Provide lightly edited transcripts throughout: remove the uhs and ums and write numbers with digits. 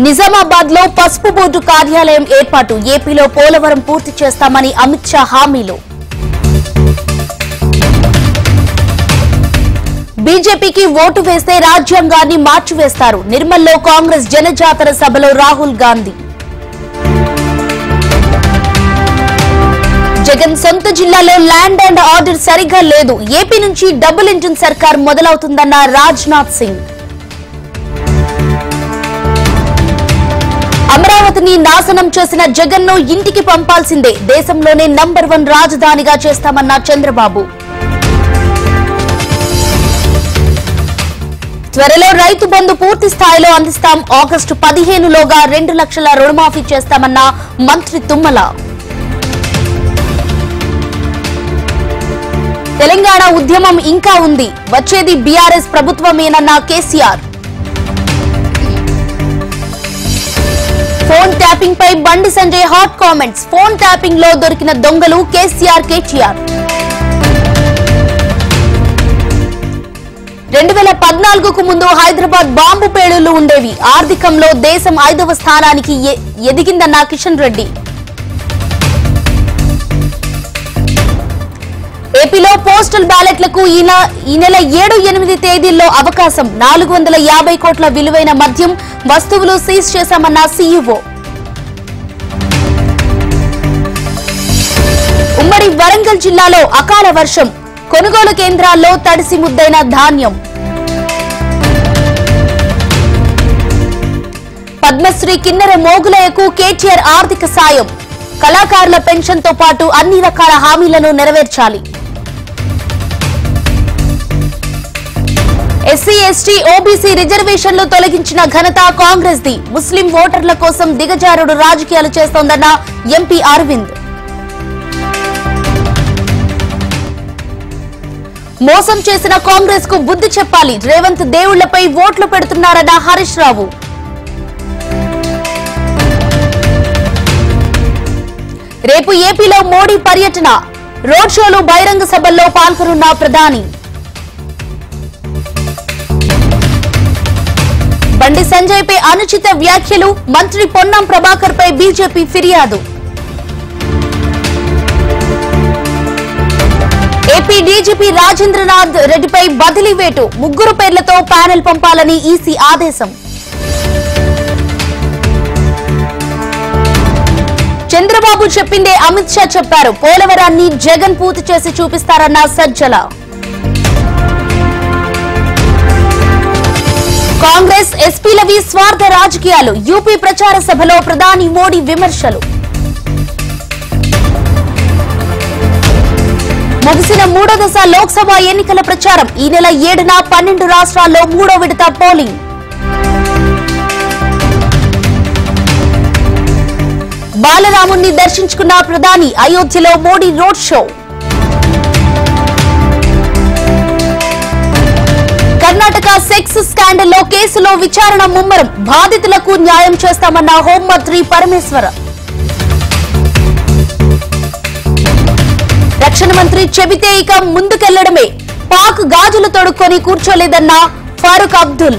నిజామాబాద్ లో పసుపు బోర్డు కార్యాలయం ఏర్పాటు ఏపీలో పోలవరం పూర్తి చేస్తామని అమిత్ షా హామీలు. బీజేపీకి ఓటు వేస్తే రాజ్యాంగాన్ని మార్చివేస్తారు. నిర్మల్లో కాంగ్రెస్ జనజాతర సభలో రాహుల్ గాంధీ. జగన్ సొంత జిల్లాలో ల్యాండ్ అండ్ ఆర్డర్ సరిగ్గా లేదు. ఏపీ నుంచి డబుల్ ఇంజిన్ సర్కార్ మొదలవుతుందన్న రాజ్నాథ్ సింగ్. అమరావతిని నాశనం చేసిన జగన్ ను ఇంటికి పంపాల్సిందే. దేశంలోనే నంబర్ 1 రాజధానిగా చేస్తామన్న చంద్రబాబు. త్వరలో రైతు బంధు పూర్తి స్థాయిలో అందిస్తాం. ఆగస్టు 15లోగా 2 లక్షల రుణమాఫీ చేస్తామన్న మంత్రి తుమ్మల. తెలంగాణ ఉద్యమం ఇంకా ఉంది. వచ్చేది బీఆర్ఎస్ ప్రభుత్వమేనన్న కేసీఆర్. ఫోన్ ట్యాపింగ్ పై Bandi Sanjay hot comments. Phone tapping లో దొరికిన దొంగలు కేసీఆర్, కేటీఆర్. 2014కు ముందు హైదరాబాద్ బాంబు పేలుళ్లు ఉండేవి. ఆర్థికంలో దేశం 5వ స్థానానికి ఎదిగిందన్న కిషన్ రెడ్డి. ఏపీలో పోస్టల్ బ్యాలెట్లకు ఈ నెల 7-8 తేదీల్లో అవకాశం. 450 కోట్ల విలువైన మద్యం వస్తువులు సీజ్ చేశామన్న సీఈఓ. ఉమ్మడి వరంగల్ జిల్లాలో అకాల వర్షం. కొనుగోలు కేంద్రాల్లో తడిసి ముద్దైన ధాన్యం. పద్మశ్రీ కిన్నెర మోగులయ్యకు కేటీఆర్ ఆర్థిక సాయం. కళాకారుల పెన్షన్ తో పాటు అన్ని రకాల హామీలను నెరవేర్చాలి. ఎస్సీ, ఎస్టీ, ఓబీసీ రిజర్వేషన్లు తొలగించిన ఘనత కాంగ్రెస్ ది. ముస్లిం ఓటర్ల కోసం దిగజారుడు రాజకీయాలు చేస్తోందన్న ఎంపీ అరవింద్. మోసం చేసిన కాంగ్రెస్ కు బుద్ధి చెప్పాలి. రేవంత్ దేవుళ్లపై ఓట్లు పెడుతున్నారన్న హరీష్ రావు. రేపు ఏపీలో మోడీ పర్యటన. రోడ్ షోలు, బహిరంగ సభల్లో పాల్గొనున్న ప్రధాని. బండి సంజయ్ పై అనుచిత వ్యాఖ్యలు. మంత్రి పొన్నం ప్రభాకర్ పై బీజేపీ ఫిర్యాదు. ఏపీ డీజీపీ రాజేంద్రనాథ్ రెడ్డిపై బదిలీ వేటు. 3 పేర్లతో ప్యానెల్ పంపాలని ఈసీ ఆదేశం. చంద్రబాబు చెప్పిందే అమిత్ షా చెప్పారు. పోలవరాన్ని జగన్ పూర్తి చేసి చూపిస్తారన్న సజ్జల. కాంగ్రెస్ ఎస్పీలవి స్వార్థ రాజకీయాలు. యూపీ ప్రచార సభలో ప్రధాని మోడీ విమర్శలు. ముగిసిన 3వ దశ లోక్సభ ఎన్నికల ప్రచారం. ఈ నెల 7న 12 రాష్ట్రాల్లో 3వ విడత పోలింగ్. బాలరాముణ్ణి దర్శించుకున్న ప్రధాని. అయోధ్యలో Modi road show. Karnataka sex స్కాండల్లో కేసులో విచారణ ముమ్మరం. బాధితులకు న్యాయం చేస్తామన్న హోంమంత్రి పరమేశ్వర. రక్షణ మంత్రి చెబితే ఇక ముందుకెళ్లడమే. పాక్ గాజులు తొడుక్కొని కూర్చోలేదన్న ఫారూక్ అబ్దుల్.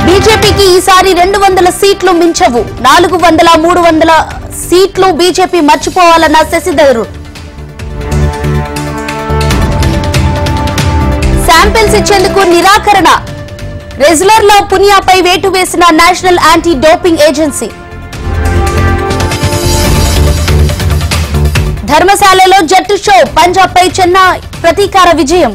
బీజేపీకి ఈసారి 200 సీట్లు మించవు. 400-300 సీట్లు బీజేపీ మర్చిపోవాలన్న శశిధర్. శాంపిల్స్ ఇచ్చేందుకు నిరాకరణ. రెజ్లర్ లో పునియాపై వేటు వేసిన నేషనల్ యాంటీ డోపింగ్ ఏజెన్సీ. ధర్మశాలలో జట్టు షో. పంజాబ్ పై చెన్నై ప్రతీకార విజయం.